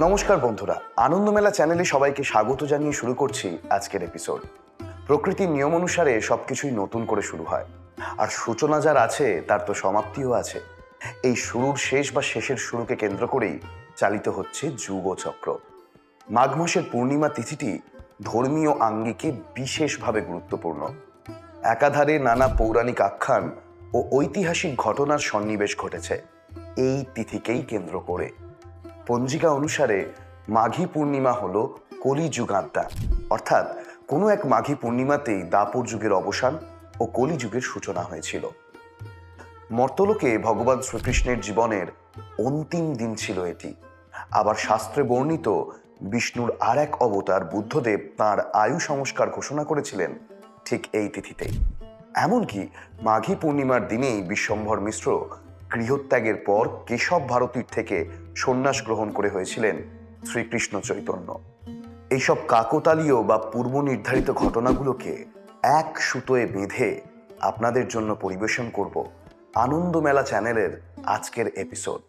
নমস্কার বন্ধুরা, আনন্দমেলা চ্যানেলে সবাইকে স্বাগত জানিয়ে শুরু করছি আজকের এপিসোড। প্রকৃতির নিয়ম অনুসারে সবকিছুই নতুন করে শুরু হয়, আর সূচনা যার আছে তার তো সমাপ্তিও আছে। এই শুরুর শেষ বা শেষের শুরুকে কেন্দ্র করেই চালিত হচ্ছে যুগচক্র। মাঘ মাসের পূর্ণিমা তিথিটি ধর্মীয় আঙ্গিকে বিশেষভাবে গুরুত্বপূর্ণ। একাধারে নানা পৌরাণিক আখ্যান ও ঐতিহাসিক ঘটনার সন্নিবেশ ঘটেছে এই তিথিকেই কেন্দ্র করে। পঞ্জিকা অনুসারে মাঘী পূর্ণিমা হল কলিযুগান্তা, অর্থাৎ কোনো এক মাঘী পূর্ণিমাতেই দাপর যুগের অবসান ও কলিযুগের সূচনা হয়েছিল। মর্তলোকে ভগবান শ্রীকৃষ্ণের জীবনের অন্তিম দিন ছিল এটি। আবার শাস্ত্রে বর্ণিত বিষ্ণুর আর এক অবতার বুদ্ধদেব তাঁর আয়ু সংস্কার ঘোষণা করেছিলেন ঠিক এই তিথিতেই। এমনকি মাঘী পূর্ণিমার দিনেই বিশ্বম্ভর মিশ্র গৃহত্যাগের পর কেশব ভারতীর থেকে সন্ন্যাস গ্রহণ করে হয়েছিলেন শ্রীকৃষ্ণ চৈতন্য। এইসব কাকতালীয় বা পূর্ব নির্ধারিত ঘটনাগুলোকে এক সুতোয় বেঁধে আপনাদের জন্য পরিবেশন করব আনন্দমেলা চ্যানেলের আজকের এপিসোড।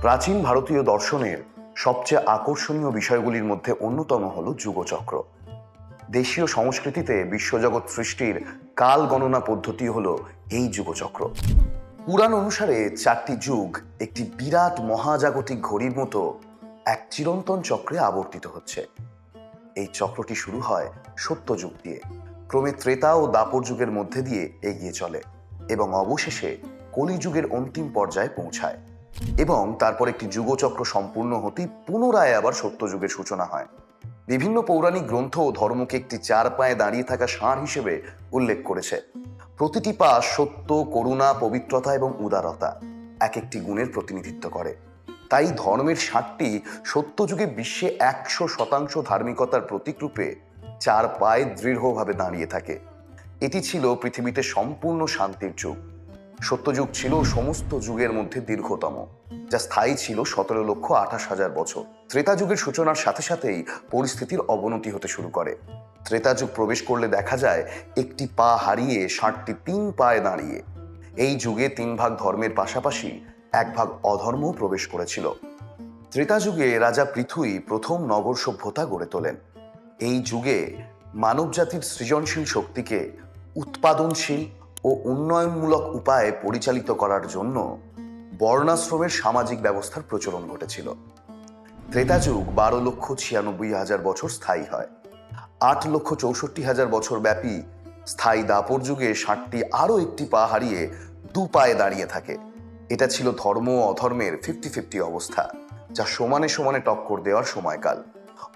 প্রাচীন ভারতীয় দর্শনের সবচেয়ে আকর্ষণীয় বিষয়গুলির মধ্যে অন্যতম হল যুগচক্র। দেশীয় সংস্কৃতিতে বিশ্বজগৎ সৃষ্টির কাল গণনা পদ্ধতি হল এই যুগচক্র। পুরাণ অনুসারে 4টি যুগ একটি বিরাট মহাজাগতিক ঘড়ির মতো এক চিরন্তন চক্রে আবর্তিত হচ্ছে। এই চক্রটি শুরু হয় সত্যযুগ দিয়ে, ক্রমে ত্রেতা ও দাপর যুগের মধ্যে দিয়ে এগিয়ে চলে এবং অবশেষে কলিযুগের অন্তিম পর্যায়ে পৌঁছায়। এবং তারপর একটি যুগচক্র সম্পূর্ণ হতেই পুনরায় আবার সত্যযুগের সূচনা হয়। বিভিন্ন পৌরাণিক গ্রন্থ ও ধর্মকে একটি 4 পায়ে দাঁড়িয়ে থাকা ষাঁড় হিসেবে উল্লেখ করেছে। প্রতিটি পা সত্য, করুণা, পবিত্রতা এবং উদারতা এক একটি গুণের প্রতিনিধিত্ব করে। তাই ধর্মের ষাঁড়টি সত্যযুগে বিশ্বে 100% ধার্মিকতার প্রতীকরূপে 4 পায়ে দৃঢ়ভাবে দাঁড়িয়ে থাকে। এটি ছিল পৃথিবীতে সম্পূর্ণ শান্তির যুগ। সত্যযুগ ছিল সমস্ত যুগের মধ্যে দীর্ঘতম, যা স্থায়ী ছিল 17,28,000 বছর। ত্রেতা যুগের সূচনার সাথে সাথেই পরিস্থিতির অবনতি হতে শুরু করে। ত্রেতা যুগ প্রবেশ করলে দেখা যায় একটি পা হারিয়ে ষাঁড়টি 3 পায়ে দাঁড়িয়ে। এই যুগে 3 ভাগ ধর্মের পাশাপাশি 1 ভাগ অধর্মও প্রবেশ করেছিল। ত্রেতা যুগে রাজা পৃথু প্রথম নগর সভ্যতা গড়ে তোলেন। এই যুগে মানবজাতির সৃজনশীল শক্তিকে উৎপাদনশীল ও উন্নয়নমূলক উপায়ে পরিচালিত করার জন্য বর্ণাশ্রমের সামাজিক ব্যবস্থার প্রচলন ঘটেছিল। ত্রেতা যুগ 12,96,000 বছর স্থায়ী হয়। 8,64,000 বছর ব্যাপী স্থায়ী দাপর যুগে ষাঁড়টি আরও একটি পা হারিয়ে 2 পায়ে দাঁড়িয়ে থাকে। এটা ছিল ধর্ম ও অধর্মের 50-50 অবস্থা, যা সমানে সমানে টক্কর দেওয়ার সময়কাল।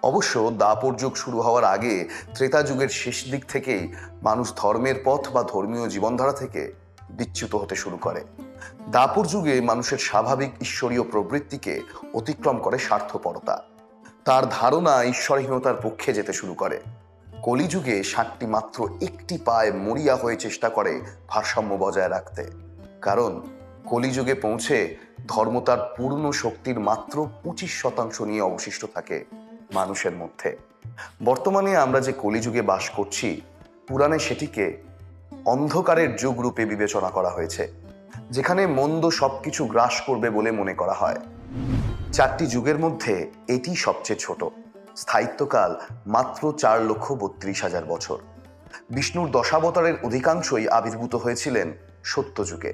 অবশ্য দাপর যুগ শুরু হওয়ার আগে ত্রেতা যুগের শেষ দিক থেকেই মানুষ ধর্মের পথ বা ধর্মীয় জীবনধারা থেকে বিচ্যুত হতে শুরু করে। দাপর যুগে মানুষের স্বাভাবিক ঈশ্বরীয় প্রবৃত্তিকে অতিক্রম করে স্বার্থপরতা। তার ধারণা ঈশ্বরহীনতার পক্ষে যেতে শুরু করে। কলিযুগে ষাঁড়টি মাত্র একটি পায়ে মরিয়া হয়ে চেষ্টা করে ভারসাম্য বজায় রাখতে, কারণ কলিযুগে পৌঁছে ধর্ম তার পূর্ণ শক্তির মাত্র 25% নিয়ে অবশিষ্ট থাকে মানুষের মধ্যে। বর্তমানে আমরা যে কলিযুগে বাস করছি, পুরাণে সেটিকে অন্ধকারের যুগ রূপে বিবেচনা করা হয়েছে, যেখানে মন্দ সবকিছু গ্রাস করবে বলে মনে করা হয়। 4টি যুগের মধ্যে এটি সবচেয়ে ছোট, স্থায়িত্বকাল মাত্র 4,32,000 বছর। বিষ্ণুর দশাবতারের অধিকাংশই আবির্ভূত হয়েছিলেন সত্যযুগে।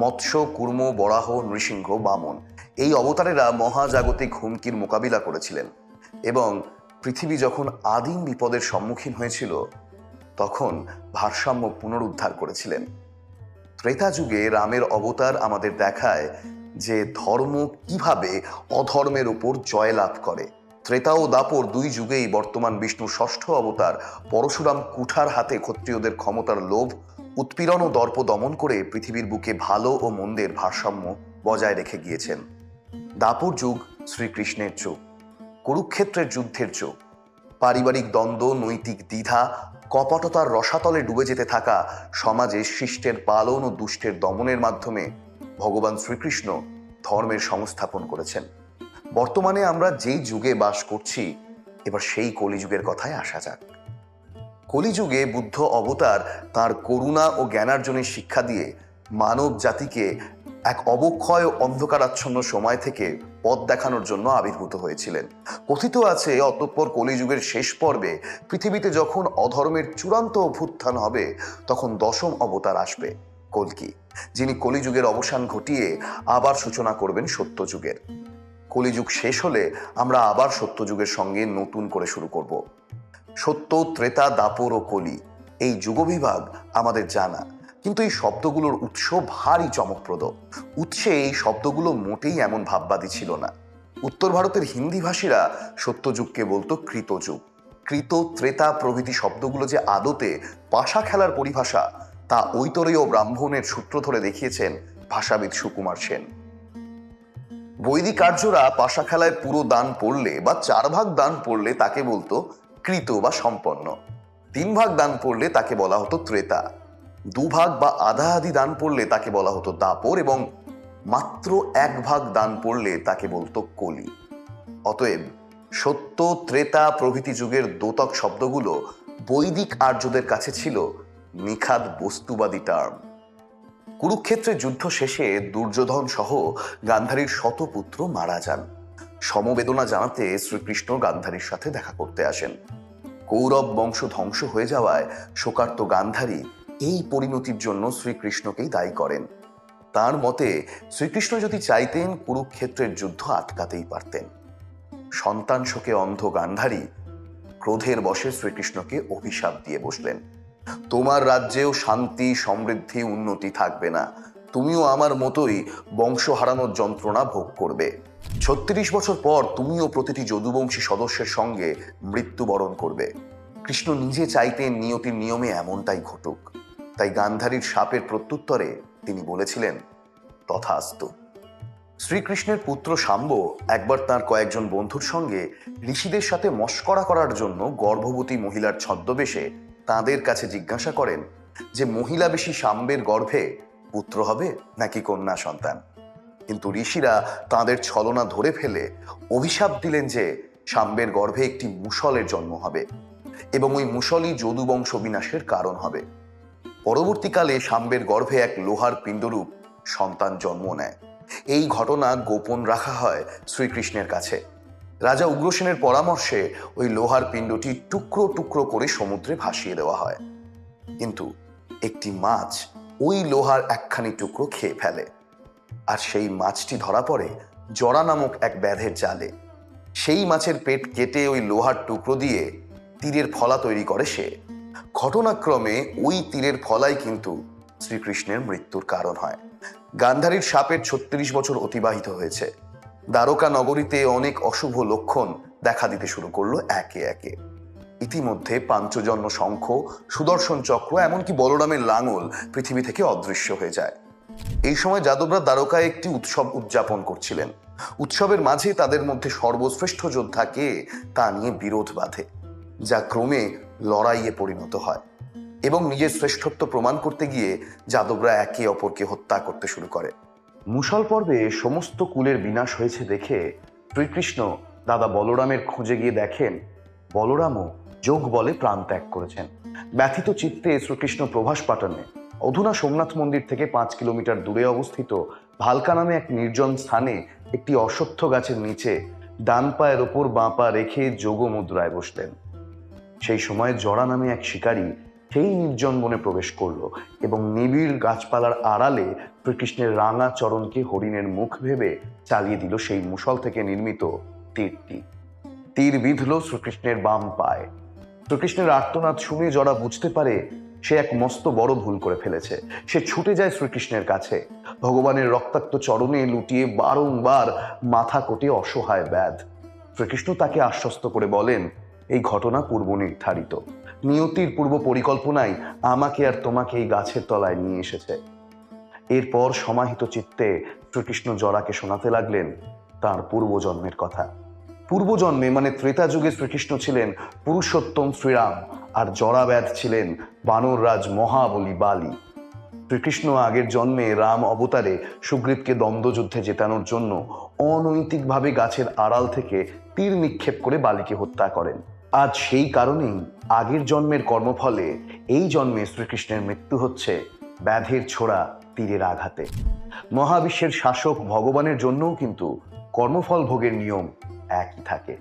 মৎস্য, কুর্ম, বরাহ, নৃসিংহ, বামন এই অবতারেরা মহাজাগতিক হুমকির মোকাবিলা করেছিলেন এবং পৃথিবী যখন আদিম বিপদের সম্মুখীন হয়েছিল তখন ভারসাম্য পুনরুদ্ধার করেছিলেন। ত্রেতা যুগে রামের অবতার আমাদের দেখায় যে ধর্ম কিভাবে অধর্মের উপর জয়লাভ করে। ত্রেতা ও দাপর 2 যুগেই বর্তমান বিষ্ণুর 6ষ্ঠ অবতার পরশুরাম কুঠার হাতে ক্ষত্রিয়দের ক্ষমতার লোভ, উৎপীড়ন ও দর্প দমন করে পৃথিবীর বুকে ভালো ও মন্দের ভারসাম্য বজায় রেখে গিয়েছেন। দাপর যুগ শ্রীকৃষ্ণের যুগ, কুরুক্ষেত্রের যুদ্ধের যুগ। পারিবারিক দ্বন্দ্ব, নৈতিক দ্বিধা, কপটতার রসাতলে ডুবে যেতে থাকা সমাজে শিষ্টের পালন ও দুষ্টের দমনের মাধ্যমে ভগবান শ্রীকৃষ্ণ ধর্মের সংস্থাপন করেছেন। বর্তমানে আমরা যেই যুগে বাস করছি, এবার সেই কলিযুগের কথায় আসা যাক। কলিযুগে বুদ্ধ অবতার তার করুণা ও জ্ঞানার্জনের শিক্ষা দিয়ে মানব জাতিকে এক অবক্ষয় ও অন্ধকারাচ্ছন্ন সময় থেকে পথ দেখানোর জন্য আবির্ভূত হয়েছিলেন। কথিত আছে অতঃপর কলিযুগের শেষ পর্বে পৃথিবীতে যখন অধর্মের চূড়ান্ত অভ্যুত্থান হবে তখন দশম অবতার আসবে, কল্কি, যিনি কলিযুগের অবসান ঘটিয়ে আবার সূচনা করবেন সত্যযুগের। কলিযুগ শেষ হলে আমরা আবার সত্যযুগের সঙ্গে নতুন করে শুরু করব। সত্য, ত্রেতা, দাপর ও কলি, এই যুগবিভাগ আমাদের জানা, কিন্তু এই শব্দগুলোর উৎস ভারী চমকপ্রদ। উৎসে এই শব্দগুলো মোটেই এমন ভাববাদী ছিল না। উত্তর ভারতের হিন্দি ভাষীরা সত্যযুগকে বলতো কৃতযুগ। কৃত, ত্রেতা প্রভৃতি শব্দগুলো যে আদতে পাশা খেলার পরিভাষা, তা ঐতরেয় ব্রাহ্মণের সূত্র ধরে দেখিয়েছেন ভাষাবিদ সুকুমার সেন। বৈদিক আর্যরা পাশা খেলায় পুরো দান পড়লে বা 4 ভাগ দান পড়লে তাকে বলতো কৃত বা সম্পন্ন। 3 ভাগ দান পড়লে তাকে বলা হতো ত্রেতা। 2 ভাগ বা আধা আধি দান পড়লে তাকে বলা হতো দাপর, এবং মাত্র 1 ভাগ দান পড়লে তাকে বলতো কলি। অতএব সত্য, ত্রেতা প্রভৃতি যুগের দ্যোতক শব্দগুলো বৈদিক আর্যদের কাছে ছিল নিখাদ বস্তুবাদী টার্ম। কুরুক্ষেত্রের যুদ্ধ শেষে দুর্যোধন সহ গান্ধারীর শতপুত্র মারা যান। সমবেদনা জানাতে শ্রীকৃষ্ণ গান্ধারীর সাথে দেখা করতে আসেন। কৌরব বংশ ধ্বংস হয়ে যাওয়ায় শোকার্ত গান্ধারী এই পরিণতির জন্য শ্রীকৃষ্ণকেই দায়ী করেন। তার মতে শ্রীকৃষ্ণ যদি চাইতেন কুরুক্ষেত্রের যুদ্ধ আটকাতেই পারতেন। সন্তান শোকে অন্ধ গান্ধারী ক্রোধের বশে শ্রীকৃষ্ণকে অভিশাপ দিয়ে বসলেন। তোমার রাজ্যেও শান্তি, সমৃদ্ধি, উন্নতি থাকবে না। তুমিও আমার মতোই বংশ হারানোর যন্ত্রণা ভোগ করবে। 36 বছর পর তুমিও প্রতিটি যদুবংশী সদস্যের সঙ্গে মৃত্যুবরণ করবে। কৃষ্ণ নিজে চাইতেন নিয়তির নিয়মে এমনটাই ঘটুক। তাই গান্ধারীর শাপের প্রত্যুত্তরে তিনি বলেছিলেন, তথাস্তু। শ্রীকৃষ্ণের পুত্র শাম্ব একবার তার কয়েকজন বন্ধুর সঙ্গে ঋষিদের সাথে মশকরা করার জন্য গর্ভবতী মহিলার ছদ্মবেশে তাদের কাছে জিজ্ঞাসা করেন যে মহিলা বেশি শাম্বের গর্ভে পুত্র হবে নাকি কন্যা সন্তান। কিন্তু ঋষিরা তাদের ছলনা ধরে ফেলে অভিশাপ দিলেন যে শাম্বের গর্ভে একটি মুষলের জন্ম হবে এবং ওই মুষলই যদুবংশ বিনাশের কারণ হবে। পরবর্তীকালে শাম্বের গর্ভে এক লোহার পিণ্ডরূপ সন্তান জন্ম নেয়। এই ঘটনা গোপন রাখা হয় শ্রীকৃষ্ণের কাছে। রাজা উগ্রসেনের পরামর্শে ওই লোহার পিণ্ডটি টুকরো টুকরো করে সমুদ্রে ভাসিয়ে দেওয়া হয়। কিন্তু একটি মাছ ওই লোহার একখানি টুকরো খেয়ে ফেলে, আর সেই মাছটি ধরা পড়ে জরা নামক এক ব্যাধের জালে। সেই মাছের পেট কেটে ওই লোহার টুকরো দিয়ে তীরের ফলা তৈরি করে সে। ঘটনাক্রমে ওই তীরের ফলাই কিন্তু শ্রীকৃষ্ণের মৃত্যুর কারণ হয়। গান্ধারীর শাপের 36 বছর অতিবাহিত হয়েছে। দ্বারকা নগরীতে অনেক অশুভ লক্ষণ দেখা দিতে শুরু করলো একে একে। ইতিমধ্যে পাঞ্চজন্য শঙ্খ, সুদর্শন চক্র, এমনকি বলরামের লাঙল পৃথিবী থেকে অদৃশ্য হয়ে যায়। এই সময় যাদবরা দ্বারকায় একটি উৎসব উদযাপন করছিলেন। উৎসবের মাঝে তাদের মধ্যে সর্বশ্রেষ্ঠ যোদ্ধা কে তা নিয়ে বিরোধ বাধে, যা ক্রমে লড়াইয়ে পরিণত হয় এবং নিজের শ্রেষ্ঠত্ব প্রমাণ করতে গিয়ে যাদবরা একে অপরকে হত্যা করতে শুরু করে। মুষল পর্বে সমস্ত কুলের বিনাশ হয়েছে দেখে শ্রীকৃষ্ণ দাদা বলরামের খোঁজে গিয়ে দেখেন বলরামও যোগ বলে প্রাণ ত্যাগ করেছেন। ব্যথিত চিত্তে শ্রীকৃষ্ণ প্রভাস পাটনে, অধুনা সোমনাথ মন্দির থেকে 5 কিলোমিটার দূরে অবস্থিত ভালকা নামে এক নির্জন স্থানে একটি অশ্বত্থ গাছের নিচে ডান পায়ের ওপর বাঁ পা রেখে যোগ মুদ্রায় বসলেন। সেই সময় জরা নামে এক শিকারী সেই নির্জন বনে প্রবেশ করলো এবং নিবিড় গাছপালার আড়ালে শ্রীকৃষ্ণের রাঙা চরণকে হরিণের মুখ ভেবে চালিয়ে দিল সেই মুষল থেকে নির্মিত তীরটি। তীর বিঁধল শ্রীকৃষ্ণের বাম পায়ে। শ্রীকৃষ্ণের আর্তনাদ শুনে জরা বুঝতে পারে সে এক মস্ত বড় ভুল করে ফেলেছে। সে ছুটে যায় শ্রীকৃষ্ণের কাছে। ভগবানের রক্তাক্ত চরণে লুটিয়ে বারংবার মাথা কোটে অসহায় ব্যাধ। শ্রীকৃষ্ণ তাকে আশ্বস্ত করে বলেন, এই ঘটনা পূর্ব নির্ধারিত। নিয়তির পূর্ব পরিকল্পনাই আমাকে আর তোমাকে এই গাছের তলায় নিয়ে এসেছে। এরপর সমাহিত চিত্তে শ্রীকৃষ্ণ জরাকে শোনাতে লাগলেন তার পূর্বজন্মের কথা। পূর্বজন্মে মানে ত্রেতা যুগে শ্রীকৃষ্ণ ছিলেন পুরুষোত্তম শ্রীরাম, আর জরাব্যাধ ছিলেন বানররাজ মহাবলী বালি। শ্রীকৃষ্ণ আগের জন্মে রাম অবতারে সুগ্রীবকে দ্বন্দ্বযুদ্ধে জেতানোর জন্য অনৈতিকভাবে গাছের আড়াল থেকে তীর নিক্ষেপ করে বালিকে হত্যা করেন। আজ সেই কারণেই আগের জন্মের কর্মফলে এই জন্মে শ্রীকৃষ্ণের মৃত্যু হচ্ছে ব্যাধের ছোড়া তীরের আঘাতে। মহাবিশ্বের শাসক ভগবানের জন্যও কিন্তু কর্মফল ভোগের নিয়ম একই থাকে।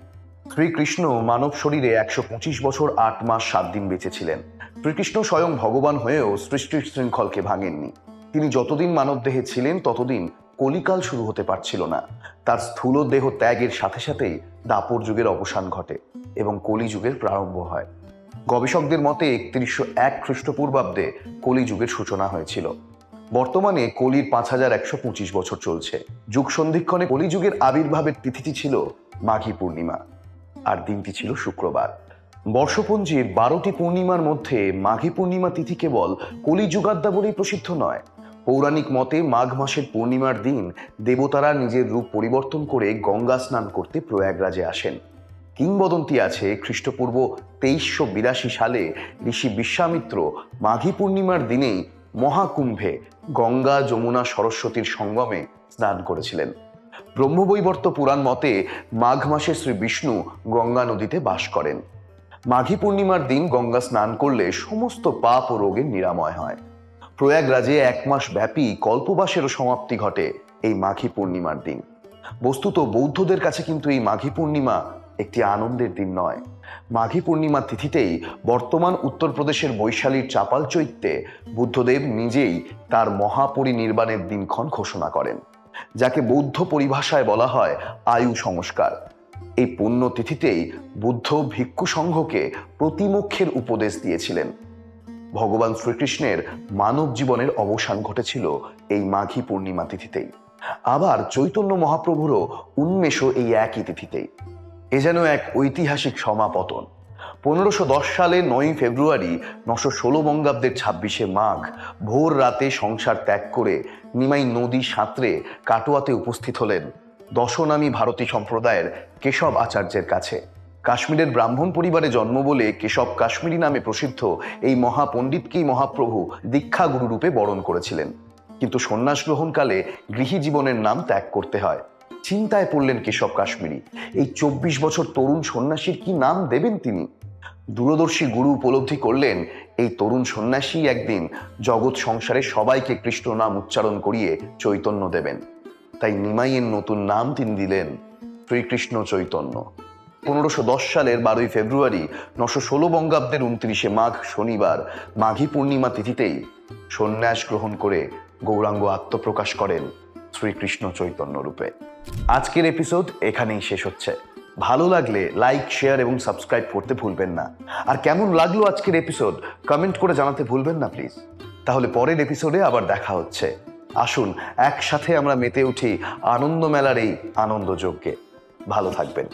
শ্রীকৃষ্ণ মানব শরীরে 125 বছর 8 মাস 7 দিন বেঁচেছিলেন। শ্রীকৃষ্ণ স্বয়ং ভগবান হয়েও সৃষ্টির শৃঙ্খলকে ভাঙেননি। তিনি যতদিন মানব দেহে ছিলেন ততদিন কলিকাল শুরু হতে পারছিল না। তার স্থূল দেহ ত্যাগের সাথে সাথেই দাপর যুগের অবসান ঘটে এবং কলিযুগের প্রারম্ভ হয়। গবেষকদের মতে 3101 খ্রিস্টপূর্বাব্দে কলিযুগের সূচনা হয়েছিল। বর্তমানে কলির 5125 বছর চলছে। যুগ সন্ধিক্ষণে কলিযুগের আবির্ভাবের তিথিটি ছিল মাঘী পূর্ণিমা, আর দিনটি ছিল শুক্রবার। বর্ষপঞ্জির 12টি পূর্ণিমার মধ্যে মাঘী পূর্ণিমা তিথি কেবল কলিযুগাদ্দা বলেই প্রসিদ্ধ নয়। পৌরাণিক মতে মাঘ মাসের পূর্ণিমার দিন দেবতারা নিজের রূপ পরিবর্তন করে গঙ্গা স্নান করতে প্রয়াগরাজে আসেন। কিংবদন্তি আছে খ্রিস্টপূর্ব 2382 সালে ঋষি বিশ্বামিত্র মাঘী পূর্ণিমার দিনেই মহাকুম্ভে গঙ্গা যমুনা সরস্বতীর সঙ্গমে স্নান করেছিলেন। ব্রহ্মবৈবর্ত পুরাণ মতে মাঘ মাসে শ্রী বিষ্ণু গঙ্গা নদীতে বাস করেন। মাঘী পূর্ণিমার দিন গঙ্গা স্নান করলে সমস্ত পাপ ও রোগের নিরাময় হয়। প্রয়াগরাজে 1 মাস ব্যাপী কল্পবাসেরও সমাপ্তি ঘটে এই মাঘী পূর্ণিমার দিন। বস্তুত বৌদ্ধদের কাছে কিন্তু এই মাঘী পূর্ণিমা একটি আনন্দের দিন নয়। মাঘী পূর্ণিমা তিথিতেই বর্তমান উত্তরপ্রদেশের বৈশালীর চাপাল চৈত্যে বুদ্ধদেব নিজেই তার মহাপরিনির্বাণের দিনক্ষণ ঘোষণা করেন, যাকে বৌদ্ধ পরিভাষায় বলা হয় আয়ু সংস্কার। এই পুণ্য তিথিতেই বুদ্ধ ভিক্ষু সংঘকে প্রতিমোক্ষের উপদেশ দিয়েছিলেন। ভগবান শ্রীকৃষ্ণের মানব জীবনের অবসান ঘটেছিল এই মাঘী পূর্ণিমা তিথিতেই। আবার চৈতন্য মহাপ্রভুরও উন্মেষও এই একই তিথিতেই। এ যেন এক ঐতিহাসিক সমাপতন। 1510 সালে 9 ফেব্রুয়ারি 916 বঙ্গাব্দের 26শে মাঘ ভোর রাতে সংসার ত্যাগ করে নিমাই নদী সাঁতরে কাটোয়াতে উপস্থিত হলেন দশনামী ভারতী সম্প্রদায়ের কেশব আচার্যের কাছে। কাশ্মীরের ব্রাহ্মণ পরিবারে জন্ম বলে কেশব কাশ্মীরি নামে প্রসিদ্ধ এই মহাপণ্ডিতকেই মহাপ্রভু দীক্ষা গুরু রূপে বরণ করেছিলেন। কিন্তু সন্ন্যাস গ্রহণকালে গৃহী জীবনের নাম ত্যাগ করতে হয়। চিন্তায় পড়লেন কেশব কাশ্মীরি, এই 24 বছর তরুণ সন্ন্যাসীর কি নাম দেবেন তিনি? দূরদর্শী গুরু উপলব্ধি করলেন এই তরুণ সন্ন্যাসী একদিন জগৎ সংসারে সবাইকে কৃষ্ণ নাম উচ্চারণ করিয়ে চৈতন্য দেবেন। তাই নিমাইয়ের নতুন নাম তিনি দিলেন শ্রীকৃষ্ণ চৈতন্য। 1510 সালের 12 ফেব্রুয়ারি 916 বঙ্গাব্দের 29শে মাঘ শনিবার মাঘী পূর্ণিমা তিথিতেই সন্ন্যাস গ্রহণ করে গৌরাঙ্গ আত্মপ্রকাশ করেন শ্রীকৃষ্ণ চৈতন্য রূপে। আজকের এপিসোড এখানেই শেষ হচ্ছে। ভালো লাগলে লাইক, শেয়ার এবং সাবস্ক্রাইব করতে ভুলবেন না। আর কেমন লাগলো আজকের এপিসোড কমেন্ট করে জানাতে ভুলবেন না প্লিজ। তাহলে পরের এপিসোডে আবার দেখা হচ্ছে। আসুন একসাথে আমরা মেতে উঠি আনন্দ মেলার এই আনন্দযজ্ঞে। ভালো থাকবেন।